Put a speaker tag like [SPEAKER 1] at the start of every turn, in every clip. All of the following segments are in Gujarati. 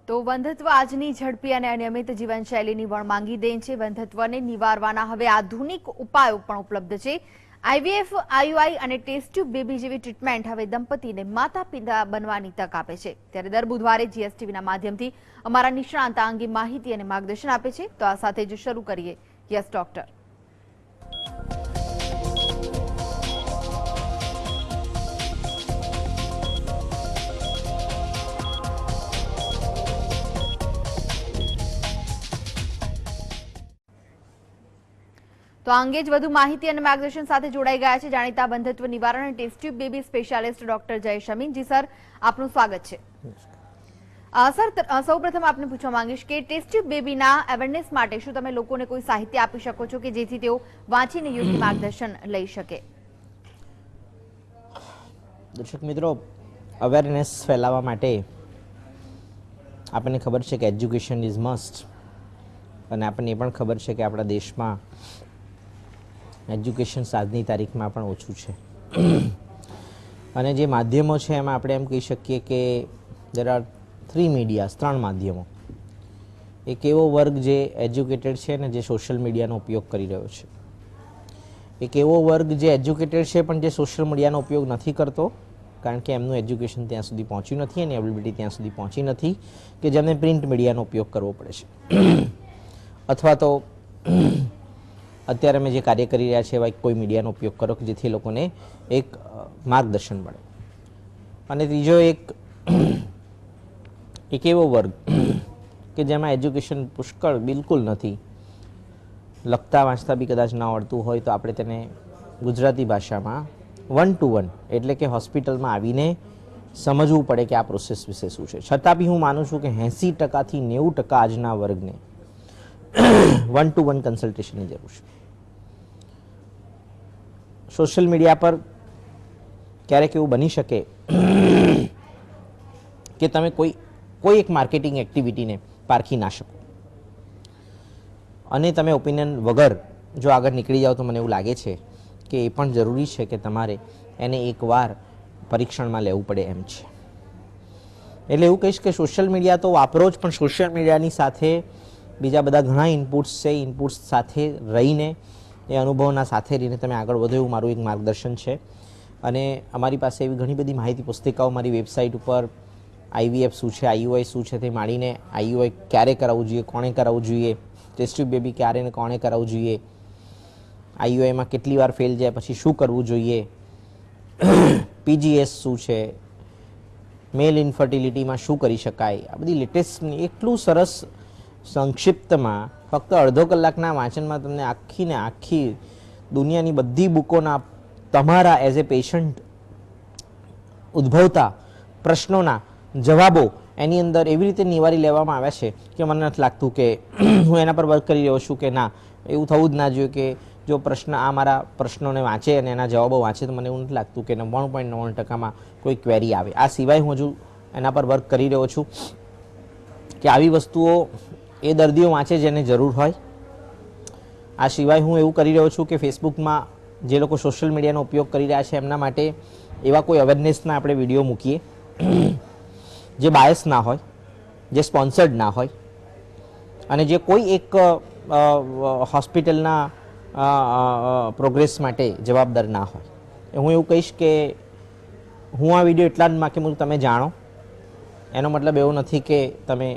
[SPEAKER 1] તો બંધત્વ આજની ઝડપી અને અનિયમિત જીવનશૈલીની વણમાંગી દેન છે. બંધત્વને નિવારવાના હવે આધુનિક ઉપાયો પણ ઉપલબ્ધ છે. આઈવીએફ, આઈયુઆઈ અને ટેસ્ટ ટ્યુબ બેબી જેવી ટ્રીટમેન્ટ હવે દંપતીને માતા પિતા બનવાની તક આપે છે. ત્યારે દર બુધવારે જીએસટીવીના માધ્યમથી અમારા નિષ્ણાંત આ અંગે માહિતી અને માર્ગદર્શન આપે છે. તો આ સાથે જ શરૂ કરીએ યસ ડોક્ટર. તો આ અંગે જ વધુ માહિતી અને માર્ગદર્શન સાથે જોડાઈ ગયા છે જાણીતા બંધત્વ નિવારણ અને test tube baby specialist doctor Jayesh Amin. જી સર, આપનું સ્વાગત છે. સર, સૌપ્રથમ આપને પૂછવા માંગીશ કે ટેસ્ટ ટ્યુબ બેબીના અવેરનેસ માટે શું તમે લોકોને કોઈ સાહિત્ય આપી શકો છો કે જેથી તેઓ વાંચીને યોગ્ય માર્ગદર્શન લઈ શકે?
[SPEAKER 2] દર્શક મિત્રો, અવેરનેસ ફેલાવવા માટે આપણને ખબર છે કે એજ્યુકેશન ઇઝ મસ્ટ, અને આપણને એ પણ ખબર છે કે આપણા દેશમાં એજ્યુકેશન આજની તારીખમાં પણ ઓછું છે. અને જે માધ્યમો છે એમાં આપણે એમ કહી શકીએ કે દેર આર 3 મીડિયાઝ, 3 માધ્યમો. એક એવો વર્ગ જે એજ્યુકેટેડ છે અને જે સોશિયલ મીડિયાનો ઉપયોગ કરી રહ્યો છે. એક એવો વર્ગ જે એજ્યુકેટેડ છે પણ જે સોશિયલ મીડિયાનો ઉપયોગ નથી કરતો, કારણ કે એમનું એજ્યુકેશન ત્યાં સુધી પહોંચ્યું નથી અને એબિલિટી ત્યાં સુધી પહોંચી નથી કે જેમને પ્રિન્ટ મીડિયાનો ઉપયોગ કરવો પડે છે. અથવા તો અત્યારે અમે જે કાર્ય કરી રહ્યા છીએ એવા કોઈ મીડિયાનો ઉપયોગ કરો કે જેથી લોકોને એક માર્ગદર્શન મળે. અને ત્રીજો એક એવો વર્ગ કે જેમાં એજ્યુકેશન પુષ્કળ બિલકુલ નથી, લખતા વાંચતા બી કદાચ ન આવડતું હોય તો આપણે તેને ગુજરાતી ભાષામાં 1 to 1 એટલે કે હોસ્પિટલમાં આવીને સમજવું પડે કે આ પ્રોસેસ વિશે શું છે. છતાં બી હું માનું છું કે 80% થી 90% આજના વર્ગને 1 to 1 કન્સલ્ટેશનની જરૂર છે. સોશિયલ મીડિયા પર ક્યારેક એવું બની શકે કે તમે કોઈ એક માર્કેટિંગ એક્ટિવિટીને પારખી ના શકો અને તમે ઓપિનિયન વગર જો આગળ નીકળી જાઓ તો મને એવું લાગે છે કે એ પણ જરૂરી છે કે તમારે એને એકવાર પરીક્ષણમાં લેવું પડે એમ છે. એટલે એવું કહીશ કે સોશિયલ મીડિયા તો વાપરો જ, પણ સોશિયલ મીડિયાની સાથે બીજા બધા ઘણા ઇનપુટ્સ છે. ઇનપુટ્સ સાથે રહીને, એ અનુભવના સાથે રહીને તમે આગળ વધો એવું મારું એક માર્ગદર્શન છે. અને અમારી પાસે એવી ઘણી બધી માહિતી પુસ્તિકાઓ મારી વેબસાઇટ ઉપર આઈવીએફ શું છે, આઈયુઆઈ શું છે તે માંડીને આઈયુઆઈ ક્યારે કરાવવું જોઈએ, કોણે કરાવવું જોઈએ, ટેસ્ટ ટ્યુબ બેબી ક્યારે ને કોણે કરાવવું જોઈએ, આઈયુઆઈમાં કેટલી વાર ફેલ જાય પછી શું કરવું જોઈએ, પીજીએસ શું છે, મેલ ઇન્ફર્ટિલિટીમાં શું કરી શકાય, આ બધી લેટેસ્ટ એટલું સરસ સંક્ષિપ્તમાં ફક્ત અડધો કલાકના વાંચનમાં તમને આખી ને આખી દુનિયાની બધી બુકોના તમારા એઝ એ પેશન્ટ ઉદ્ભવતા પ્રશ્નોના જવાબો એની અંદર એવી રીતે નિવારી લેવામાં આવ્યા છે કે મને નથી લાગતું કે હું એના પર વર્ક કરી રહ્યો છું કે ના, એવું થવું જ ના જોઈએ કે જો પ્રશ્ન આ મારા પ્રશ્નોને વાંચે અને એના જવાબો વાંચે તો મને એવું નથી લાગતું કે 99.9% કોઈ ક્વેરી આવે. આ સિવાય હું હજુ એના પર વર્ક કરી રહ્યો છું કે આવી વસ્તુઓ એ દર્દીઓ વાંચે જેને જરૂર હોય. આ સિવાય હું એવું કરી રહ્યો છું કે ફેસબુકમાં જે લોકો સોશિયલ મીડિયાનો ઉપયોગ કરી રહ્યા છે એમના માટે એવા કોઈ અવેરનેસના આપણે વિડીયો મૂકીએ જે બાયસ ના હોય, જે સ્પોન્સર્ડ ના હોય અને જે કોઈ એક હોસ્પિટલના પ્રોગ્રેસ માટે જવાબદાર ના હોય. હું એવું કહીશ કે હું આ વિડીયો એટલા જ માગું છું તમે જાણો. એનો મતલબ એવો નથી કે તમે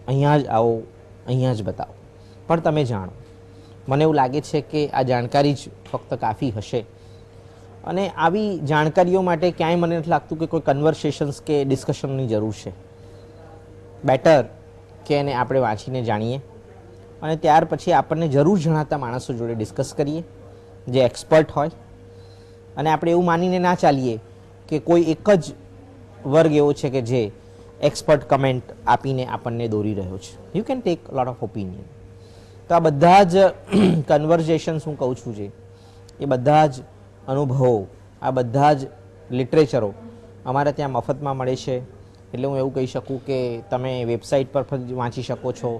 [SPEAKER 2] અહીંયા જ આવો, અહીંયા જ બતાવો, પણ તમે જાણો. મને એવું લાગે છે કે આ જાણકારી જ ફક્ત કાફી હશે. અને આવી જાણકારીઓ માટે ક્યાંય મને નથી લાગતું કે કોઈ કન્વર્સેશન્સ કે ડિસ્કશનની જરૂર છે. બેટર કે એને આપણે વાંચીને જાણીએ અને ત્યાર પછી આપણને જરૂર જણાતા માણસો જોડે ડિસ્કસ કરીએ જે એક્સપર્ટ હોય. અને આપણે એવું માનીને ના ચાલીએ કે કોઈ એક જ વર્ગ એવો છે કે જે એક્સપર્ટ કમેન્ટ આપીને આપણને દોરી રહ્યો છે. You can take lot of opinion. તો આ બધા જ કન્વર્ઝેશન્સ હું કહું છું જે એ બધા જ અનુભવો, આ બધા જ લિટરેચરો અમારે ત્યાં મફતમાં મળે છે. એટલે હું એવું કહી શકું કે તમે વેબસાઇટ પર વાંચી શકો છો,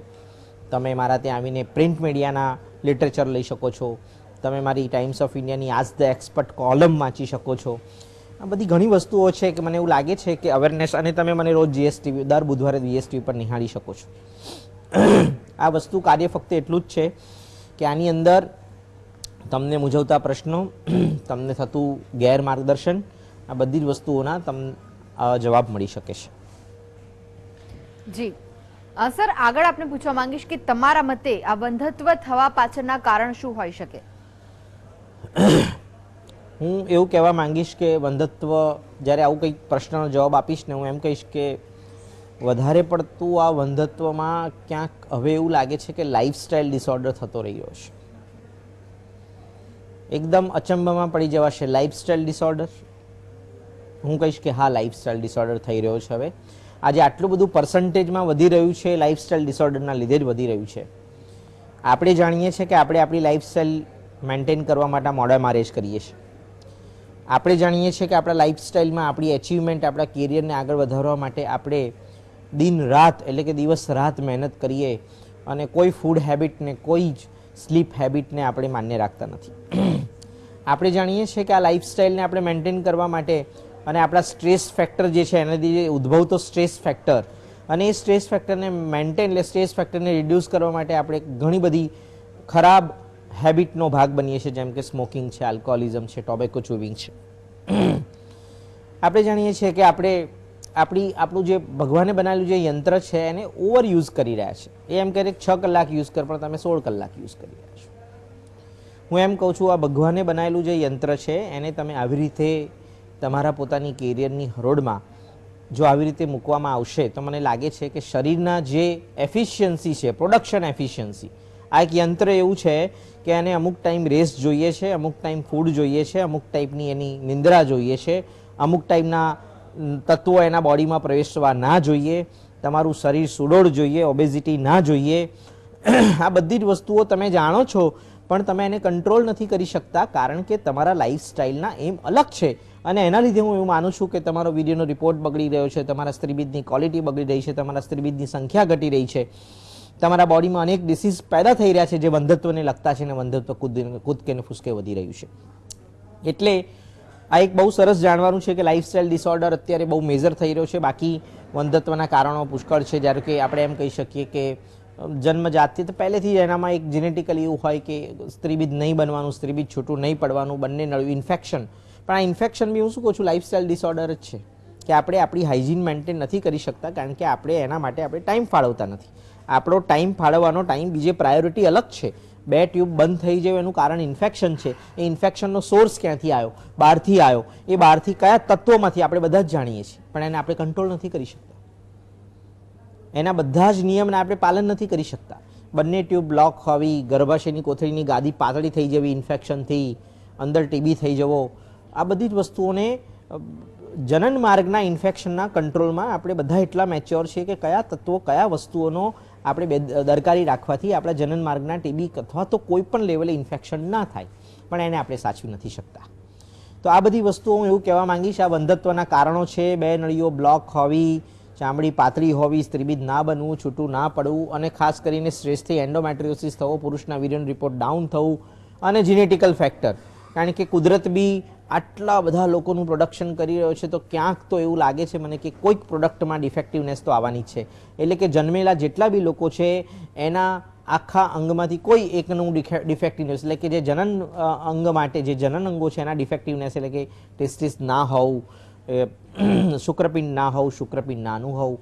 [SPEAKER 2] તમે મારા ત્યાં આવીને પ્રિન્ટ મીડિયાના લિટરેચર લઈ શકો છો, તમે મારી ટાઈમ્સ ઓફ ઇન્ડિયાની આજ ધ એક્સપર્ટ કોલમ વાંચી શકો છો. આ બધી ઘણી વસ્તુઓ છે કે મને એવું લાગે છે કે અવેરનેસ, અને તમે મને રોજ જીએસટીવી દર બુધવારે જીએસટીવી પર નિહાળી શકો છો. આ વસ્તુ કાર્ય ફક્ત એટલું જ છે કે આની અંદર તમને મૂંઝવતા પ્રશ્નો, તમને થતું ગેરમાર્ગદર્શન, આ બધી જ વસ્તુઓના તમને જવાબ મળી શકે છે.
[SPEAKER 1] જી સર, આગળ આપણે પૂછવા માંગીશ કે તમારા મતે આ બંધત્વ થવા પાછળના કારણ શું હોઈ શકે?
[SPEAKER 2] હું એવું કહેવા માંગીશ કે બંધત્વ, જ્યારે આવું કંઈક પ્રશ્નનો જવાબ આપીશ ને, હું એમ કહીશ કે વધારે પડતું આ બંધત્વમાં ક્યાંક હવે એવું લાગે છે કે લાઇફસ્ટાઇલ ડિસઓર્ડર થતો રહ્યો છે. એકદમ અચંબામાં પડી જવાશે. લાઇફસ્ટાઇલ ડિસઓર્ડર, હું કહીશ કે હા, લાઇફસ્ટાઇલ ડિસઓર્ડર થઈ રહ્યો છે. હવે આજે આટલું બધું પર્સન્ટેજમાં વધી રહ્યું છે, લાઇફસ્ટાઇલ ડિસઓર્ડરના લીધે જ વધી રહ્યું છે. આપણે જાણીએ છીએ કે આપણે આપણી લાઇફસ્ટાઇલ મેન્ટેન કરવા માટે મોડા મેરેજ કરીએ છીએ. આપણે જાણીએ છીએ કે આપણા લાઇફસ્ટાઇલમાં આપણી એચિવમેન્ટ, આપણા કેરિયરને આગળ વધારવા માટે આપણે દિન રાત એટલે કે દિવસ રાત મહેનત કરીએ, અને કોઈ ફૂડ હેબિટને, કોઈ જ સ્લીપ હેબિટને આપણે માન્ય રાખતા નથી. આપણે જાણીએ છીએ કે આ લાઇફસ્ટાઇલને આપણે મેન્ટેન કરવા માટે, અને આપણા સ્ટ્રેસ ફેક્ટર જે છે એનાથી જે ઉદ્ભવતો સ્ટ્રેસ ફેક્ટર, અને એ સ્ટ્રેસ ફેક્ટરને મેન્ટેન, એટલે સ્ટ્રેસ ફેક્ટરને રિડ્યુસ કરવા માટે આપણે ઘણી બધી ખરાબ હેબિટનો ભાગ બનીએ છીએ, જેમ કે સ્મોકિંગ છે, આલ્કોહોલિઝમ છે, ટોબેકો ચૂવિંગ છે. આપણે જાણીએ છીએ કે આપણું જે ભગવાને બનાવેલું જે યંત્ર છે એને ઓવર યુઝ કરી રહ્યા છે. એ એમ કહે 6 કલાક યુઝ કર, પણ તમે 16 કલાક યુઝ કરી રહ્યા છો. હું એમ કહું છું, આ ભગવાને બનાવેલું જે યંત્ર છે એને તમે આવી રીતે તમારા પોતાની કેરિયરની હરોળમાં જો આવી રીતે મૂકવામાં આવશે, તો મને લાગે છે કે શરીરના જે એફિશિયન્સી છે, પ્રોડક્શન એફિશિયન્સી, આ એક યંત્ર એવું છે કે એને અમુક ટાઈમ રેસ્ટ જોઈએ છે, અમુક ટાઈમ ફૂડ જોઈએ છે, અમુક ટાઈપની એની નિંદ્રા જોઈએ છે, અમુક ટાઈપના તત્વો એના બોડીમાં પ્રવેશવા ના જોઈએ, તમારું શરીર સુડોળ જોઈએ, ઓબેઝિટી ના જોઈએ. આ બધી જ વસ્તુઓ તમે જાણો છો, પણ તમે એને કંટ્રોલ નથી કરી શકતા, કારણ કે તમારા લાઈફસ્ટાઈલના એમ અલગ છે. અને એના લીધે હું એવું માનું છું કે તમારો વિડીયોનો રિપોર્ટ બગડી રહ્યો છે, તમારા સ્ત્રીબીજની ક્વોલિટી બગડી રહી છે, તમારા સ્ત્રીબીજની સંખ્યા ઘટી રહી છે, તમારા બોડીમાં અનેક ડિસીઝ પેદા થઈ રહ્યા છે જે બંધત્વને લગતા છે, અને બંધત્વ કૂદકે ને ફૂસકે વધી રહ્યું છે. એટલે આ એક બહુ સરસ જાણવાનું છે કે લાઇફસ્ટાઇલ ડિસઓર્ડર અત્યારે બહુ મેજર થઈ રહ્યો છે. બાકી બંધત્વના કારણો પુષ્કળ છે. જ્યારે કે આપણે એમ કહી શકીએ કે જન્મજાતથી તો પહેલેથી જ એનામાં એક જેનેટિકલી એવું હોય કે સ્ત્રીબીજ નહીં બનવાનું, સ્ત્રીબીજ છૂટું નહીં પડવાનું, બંને નળું ઇન્ફેક્શન. પણ આ ઇન્ફેક્શન બી હું શું કહું છું, લાઇફસ્ટાઇલ ડિસઓર્ડર જ છે કે આપણે આપણી હાઇજીન મેન્ટેન નથી કરી શકતા, કારણ કે આપણે એના માટે આપણે ટાઈમ ફાળવતા નથી. આપણો ટાઈમ ફાળવવાનો ટાઈમ બીજે પ્રાયોરિટી અલગ છે. 2 ટ્યુબ બંધ થઈ જાય એનું કારણ ઇન્ફેક્શન છે. એ ઇન્ફેક્શનનો સોર્સ ક્યાંથી આવ્યો? બહારથી આવ્યો. એ બહારથી કયા તત્વોમાંથી આપણે બધા જ જાણીએ છીએ, પણ એને આપણે કંટ્રોલ નથી કરી શકતા. એના બધા જ નિયમને આપણે પાલન નથી કરી શકતા. બંને ટ્યુબ બ્લોક હોવી, ગર્ભાશયની કોથળીની ગાદી પાતળી થઈ જવી ઇન્ફેક્શનથી, અંદર ટીબી થઈ જવો, આ બધી જ વસ્તુઓને જનન માર્ગના ઇન્ફેક્શનના કંટ્રોલમાં આપણે બધા એટલા મેચ્યોર છીએ કે કયા તત્વો, કયા વસ્તુઓનો આપણે બેદરકારી રાખવાથી આપણા જનન માર્ગના ટીબી અથવા તો કોઈ પણ લેવલે ઇન્ફેક્શન ના થાય, પણ એને આપણે સાચવી નથી શકતા. તો આ બધી વસ્તુઓ હું એવું કહેવા માંગીશ, આ બંધત્વના કારણો છે. 2 નળીઓ બ્લોક હોવી, ચામડી પાતળી હોવી, સ્ત્રીબીજ ના બનવું, છૂટું ના પડવું, અને ખાસ કરીને સ્ટ્રેસથી એન્ડોમેટ્રિયોસિસ થવો, પુરુષના વીર્યનું રિપોર્ટ ડાઉન થવું, અને જીનેટિકલ ફેક્ટર. કારણ કે કુદરત બી આટલા બધા લોકોનું પ્રોડક્શન કરી રહ્યો છે, તો ક્યાંક તો એવું લાગે છે મને કે કોઈક પ્રોડક્ટમાં ડિફેક્ટિવનેસ તો આવવાની જ છે. એટલે કે જન્મેલા જેટલા બી લોકો છે એના આખા અંગમાંથી કોઈ એકનું ડિફેક્ટિવનેસ, એટલે કે જે જનન અંગ માટે જે જનન અંગો છે એના ડિફેક્ટિવનેસ, એટલે કે ટેસ્ટિસ ના હોવું, શુક્રપિંડ ના હોવું, શુક્રપિંડ નાનું હોવું,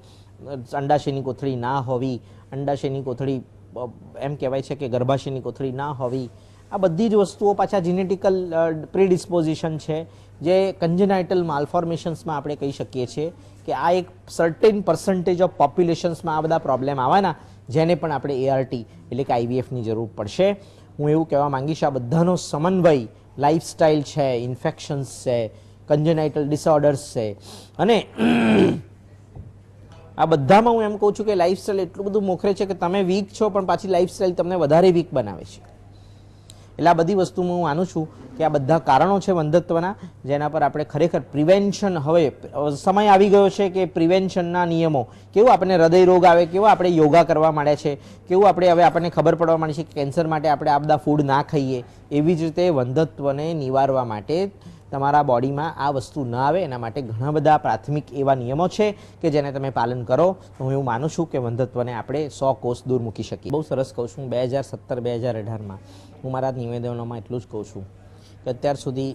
[SPEAKER 2] અંડાશયની કોથળી ના હોવી, અંડાશયની કોથળી એમ કહેવાય છે કે ગર્ભાશયની કોથળી ના હોવી, આ બધી જ વસ્તુઓ પાછા જીનેટિકલ પ્રીડિસ્પોઝિશન છે, જે કન્જેનાઇટલ માલફોર્મેશન્સમાં આપણે કહી શકીએ છીએ કે આ એક સર્ટેન પર્સન્ટેજ ઓફ પોપ્યુલેશન્સમાં આ બધા પ્રોબ્લેમ આવવાના, જેને પણ આપણે એઆરટી એટલે કે આઈવીએફની જરૂર પડશે. હું એવું કહેવા માંગીશ, આ બધાનો સમન્વય લાઇફસ્ટાઇલ છે, ઇન્ફેક્શન્સ છે, કન્જેનાઇટલ ડિસઓર્ડર્સ છે, અને આ બધામાં હું એમ કહું છું કે લાઇફસ્ટાઇલ એટલું બધું મોખરે છે કે તમે વીક છો, પણ પાછી લાઇફસ્ટાઇલ તમને વધારે વીક બનાવે છે. એટલે આ બધી વસ્તુમાં હું માનું છું કે આ બધા કારણો છે બંધત્વના, જેના પર આપણે ખરેખર પ્રિવેન્શન, હવે સમય આવી ગયો છે કે પ્રિવેન્શનના નિયમો, કેવું આપણને હૃદય રોગ આવે, કેવું આપણે યોગા કરવા માંડ્યા છે, કેવું આપણે હવે આપણને ખબર પડવા માંડી છે કે કેન્સર માટે આપણે આ બધા ફૂડ ના ખાઈએ. એવી જ રીતે બંધત્વને નિવારવા માટે તમારા બોડીમાં આ વસ્તુ ન આવે એના માટે ઘણા બધા પ્રાથમિક એવા નિયમો છે કે જેને તમે પાલન કરો તો હું એવું માનું છું કે વંધત્વને આપણે 100 કોષ દૂર મૂકી શકીએ. બહુ સરસ કહું છું. 2017-2018માં હું મારા નિવેદનોમાં એટલું જ કહું છું કે અત્યાર સુધી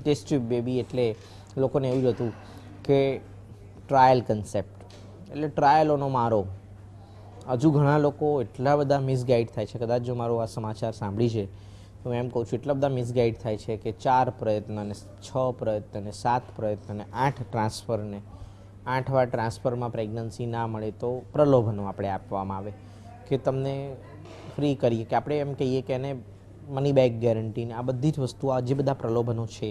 [SPEAKER 2] ટેસ્ટ ટ્યુબ બેબી એટલે લોકોને એવું જ હતું કે ટ્રાયલ કન્સેપ્ટ એટલે ટ્રાયલોનો મારો. હજુ ઘણા લોકો એટલા બધા મિસગાઈડ થાય છે, કદાચ જો મારો આ સમાચાર સાંભળી છે તો હું એમ કહું છું એટલા બધા મિસગાઈડ થાય છે કે 4 પ્રયત્ન ને 6 પ્રયત્ન ને 7 પ્રયત્ન ને 8 ટ્રાન્સફર ને 8 વાર ટ્રાન્સફરમાં પ્રેગ્નન્સી ના મળે તો પ્રલોભનો આપણે આપવામાં આવે કે તમને ફ્રી કરીએ કે આપણે એમ કહીએ કે એને મની બેક ગેરંટી ને આ બધી જ વસ્તુઓ, આ જે બધા પ્રલોભનો છે,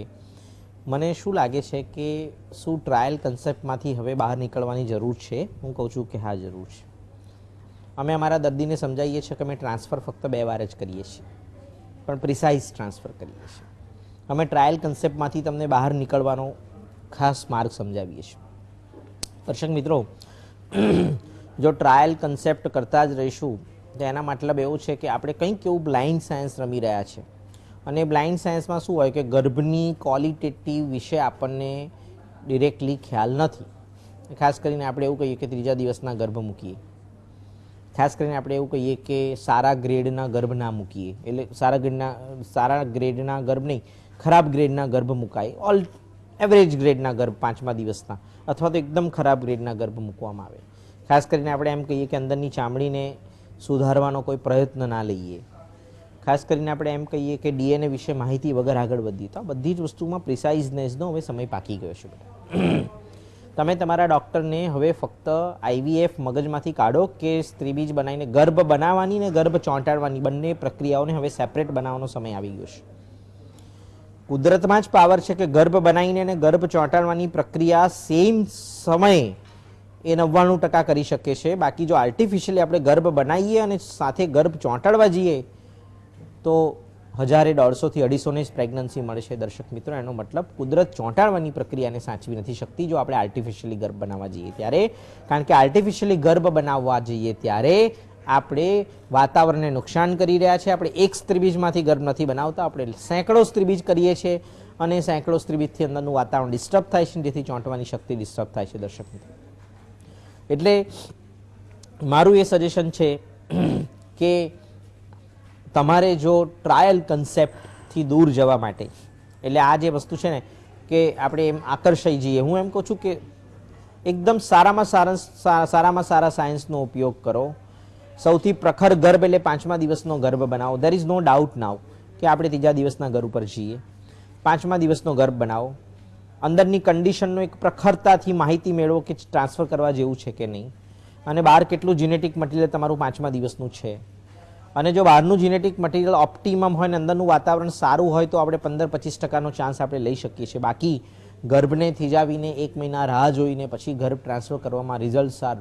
[SPEAKER 2] મને શું લાગે છે કે શું ટ્રાયલ કન્સેપ્ટમાંથી હવે બહાર નીકળવાની જરૂર છે? હું કહું છું કે હા, જરૂર છે. અમે અમારા દર્દીને સમજાવીએ છીએ કે અમે ટ્રાન્સફર ફક્ત 2 વાર જ કરીએ છીએ, પણ પ્રિસાઇઝ ટ્રાન્સફર કરીએ છીએ. અમે ટ્રાયલ કન્સેપ્ટમાંથી તમને બહાર નીકળવાનો ખાસ માર્ગ સમજાવીએ છીએ. દર્શક મિત્રો, જો ટ્રાયલ કન્સેપ્ટ કરતા જ રહીશું તો એના મતલબ એવું છે કે આપણે કંઈક એવું બ્લાઇન્ડ સાયન્સ રમી રહ્યા છે. અને બ્લાઇન્ડ સાયન્સમાં શું હોય કે ગર્ભની ક્વોલિટેટિવ વિશે આપણને ડિરેક્ટલી ખ્યાલ નથી. ખાસ કરીને આપણે એવું કહીએ કે 3જા દિવસના ગર્ભ મૂકીએ, ખાસ કરીને આપણે એવું કહીએ કે સારા ગ્રેડના ગર્ભ ના મૂકીએ, એટલે સારા ગ્રેડના ગર્ભ નહીં, ખરાબ ગ્રેડના ગર્ભ મુકાય, ઓલ એવરેજ ગ્રેડના ગર્ભ 5મા દિવસના અથવા તો એકદમ ખરાબ ગ્રેડના ગર્ભ મૂકવામાં આવે. ખાસ કરીને આપણે એમ કહીએ કે અંદરની ચામડીને સુધારવાનો કોઈ પ્રયત્ન ના લઈએ. ખાસ કરીને આપણે એમ કહીએ કે ડીએનએ વિશે માહિતી વગર આગળ વધીએ. તો આ બધી જ વસ્તુમાં પ્રિસાઇઝનેસનો હવે સમય પાકી ગયો છે. તમે તમારા ડૉક્ટરને હવે ફક્ત આઈવીએફ મગજમાંથી કાઢો કે સ્ત્રીબીજ બનાવીને ગર્ભ બનાવવાની ને ગર્ભ ચોંટાડવાની બંને પ્રક્રિયાઓને હવે સેપરેટ બનાવવાનો સમય આવી ગયો છે. કુદરતમાં જ પાવર છે કે ગર્ભ બનાવીને અને ગર્ભ ચોંટાડવાની પ્રક્રિયા સેમ સમયે એ 99% કરી શકે છે. બાકી જો આર્ટિફિશિયલી આપણે ગર્ભ બનાવીએ અને સાથે ગર્ભ ચોંટાડવા જઈએ તો 1000, 150 થી 250 જ પ્રેગ્નન્સી મળે છે. દર્શક મિત્રો, એનો મતલબ કુદરત ચોંટાડવાની પ્રક્રિયાને સાચવી નથી શકતી જો આપણે આર્ટિફિશિયલી ગર્ભ બનાવવા જઈએ ત્યારે. કારણ કે આર્ટિફિશિયલી ગર્ભ બનાવવા જઈએ ત્યારે આપણે વાતાવરણને નુકસાન કરી રહ્યા છીએ. આપણે એક સ્ત્રીબીજમાંથી ગર્ભ નથી બનાવતા, આપણે સેંકડો સ્ત્રીબીજ કરીએ છીએ અને સેંકડો સ્ત્રીબીજથી અંદરનું વાતાવરણ ડિસ્ટર્બ થાય છે, જેથી ચોંટવાની શક્તિ ડિસ્ટર્બ થાય છે. દર્શક મિત્રો, એટલે મારું એ સજેશન છે કે તમારે જો ટ્રાયલ કન્સેપ્ટથી દૂર જવા માટે, એટલે આ જે વસ્તુ છે ને કે આપણે એમ આકર્ષાઈ જઈએ, હું એમ કહું છું કે એકદમ સારામાં સારા સાયન્સનો ઉપયોગ કરો. સૌથી પ્રખર ગર્ભ એટલે 5મા દિવસનો ગર્ભ બનાવો. દેર ઇઝ નો ડાઉટ નાવ કે આપણે 3જા દિવસના ગર્ભ ઉપર જઈએ. 5મા દિવસનો ગર્ભ બનાવો, અંદરની કન્ડિશનનો એક પ્રખરતાથી માહિતી મેળવો કે ટ્રાન્સફર કરવા જેવું છે કે નહીં, અને બહાર કેટલું જીનેટિક મટીરિયલ તમારું 5મા દિવસનું છે. અને જો બહારનું જીનેટિક મટીરિયલ ઓપ્ટિમમ હોય ને અંદરનું વાતાવરણ સારું હોય તો આપણે 15-25% ચાન્સ આપણે લઈ શકીએ છીએ. બાકી ગર્ભને થીજાવીને 1 મહિના રાહ જોઈને પછી ગર્ભ ટ્રાન્સફર કરવામાં રિઝલ્ટ્સ આર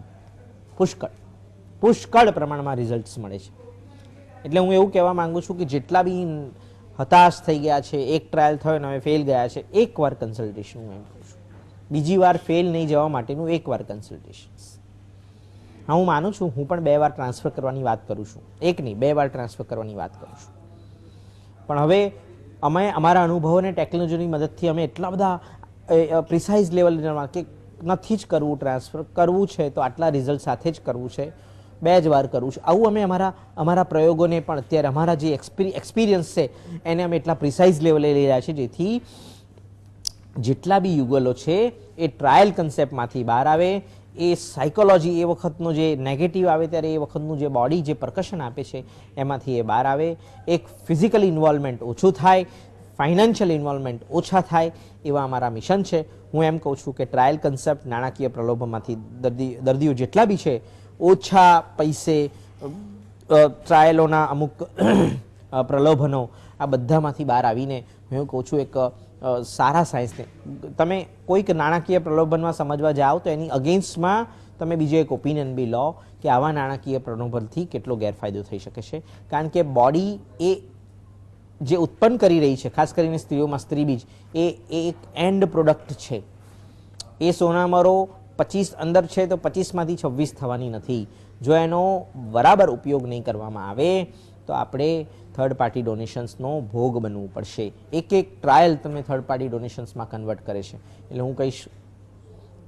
[SPEAKER 2] પુષ્કળ પ્રમાણમાં રિઝલ્ટ્સ મળે છે. એટલે હું એવું કહેવા માંગુ છું કે જેટલા બી હતાશ થઈ ગયા છે, એક ટ્રાયલ થયો ને હવે ફેલ ગયા છે, 1 વાર કન્સલ્ટેશન હું એમ કહું છું. બીજી વાર ફેલ નહીં જવા માટેનું 1 વાર કન્સલ્ટેશન. હા, હું માનું છું, હું પણ 2 વાર ટ્રાન્સફર કરવાની વાત કરું છું, 1 નહીં 2 વાર ટ્રાન્સફર કરવાની વાત કરું છું. પણ હવે અમે અમારા અનુભવો અને ટેકનોલોજીની મદદથી અમે એટલા બધા પ્રિસાઇઝ લેવલમાં કે નથી જ કરવું, ટ્રાન્સફર કરવું છે તો આટલા રિઝલ્ટ સાથે જ કરવું છે, 2 જ વાર કરવું છે. આવું અમે અમારા પ્રયોગોને પણ અત્યારે અમારા જે એક્સપિરિયન્સ છે એને અમે એટલા પ્રિસાઇઝ લેવલે લઈ રહ્યા છીએ જેથી જેટલા બી યુગલો છે એ ટ્રાયલ કન્સેપ્ટમાંથી બહાર આવે. એ સાયકોલોજી એ વખતનો જે નેગેટિવ આવે ત્યારે એ વખતનું જે બોડી જે પરકશન આપે છે એમાંથી એ બહાર આવે. એક ફિઝિકલ ઇન્વોલ્વમેન્ટ ઓછું થાય, ફાઇનાન્શિયલ ઇન્વોલ્વમેન્ટ ઓછા થાય, એવા અમારા મિશન છે. હું એમ કહું છું કે ટ્રાયલ કન્સેપ્ટ નાણાકીય પ્રલોભનમાંથી દર્દીઓ જેટલા બી છે ઓછા પૈસે ટ્રાયલોના અમુક પ્રલોભનો આ બધામાંથી બહાર આવીને હું કહું છું એક સારા સાયન્સને તમે કોઈક નાણાકીય પ્રલોભનમાં સમજવા જાઓ તો એની અગેન્સ્ટમાં તમે બીજો એક ઓપિનિયન બી લો કે આવા નાણાકીય પ્રલોભનથી કેટલો ગેરફાયદો થઈ શકે છે. કારણ કે બોડી એ જે ઉત્પન્ન કરી રહી છે, ખાસ કરીને સ્ત્રીઓમાં સ્ત્રીબીજ, એ એક એન્ડ પ્રોડક્ટ છે. એ સોનામરો 25 અંદર છે તો 25માંથી 26 થવાની નથી. જો એનો બરાબર ઉપયોગ નહીં કરવામાં આવે તો આપણે થર્ડ પાર્ટી ડોનેશન્સનો ભોગ બનવું પડશે. એક એક ટ્રાયલ તમે થર્ડ પાર્ટી ડોનેશન્સમાં કન્વર્ટ કરે છે. એટલે હું કહીશ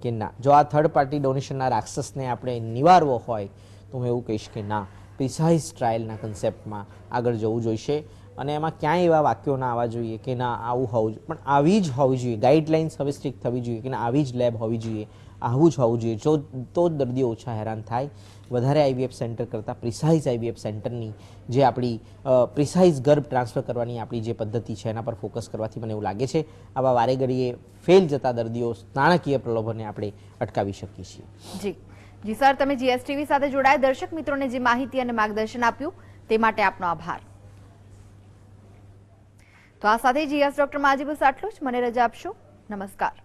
[SPEAKER 2] કે ના, જો આ થર્ડ પાર્ટી ડોનેશનના રાક્ષસને આપણે નિવારવો હોય તો હું એવું કહીશ કે ના, પ્રિસાઇઝ ટ્રાયલના કન્સેપ્ટમાં આગળ જવું જોઈશે. અને એમાં ક્યાંય એવા વાક્યો ના આવવા જોઈએ કે ના આવું હોવું જોઈએ, પણ આવી જ હોવી જોઈએ. ગાઈડલાઇન્સ હવે સ્ટ્રિક્ટ થવી જોઈએ કે ના આવી જ લેબ હોવી જોઈએ, આવું જ હોવું જોઈએ. તો જ દર્દીઓ ઓછા હેરાન થાય. વધારે આઈવીએફ સેન્ટર કરતાં પ્રિસાઇઝ આઈવીએફ સેન્ટરની જે આપણી પ્રિસાઇઝ ગર્ભ ટ્રાન્સફર કરવાની આપણી જે પદ્ધતિ છે એના પર ફોકસ કરવાથી મને એવું લાગે છે આવા વારે ઘડીએ ફેલ જતા દર્દીઓ નાણાકીય પ્રલોભને આપણે અટકાવી શકીએ છીએ.
[SPEAKER 1] જી સર, તમે જીએસટીવી સાથે જોડાયા દર્શક મિત્રોને જે માહિતી અને માર્ગદર્શન આપ્યું તે માટે આપનો આભાર. તો આ સાથે જીએસ ડોક્ટર માં આજે બસ આટલું જ. મને રજા આપશો. નમસ્કાર.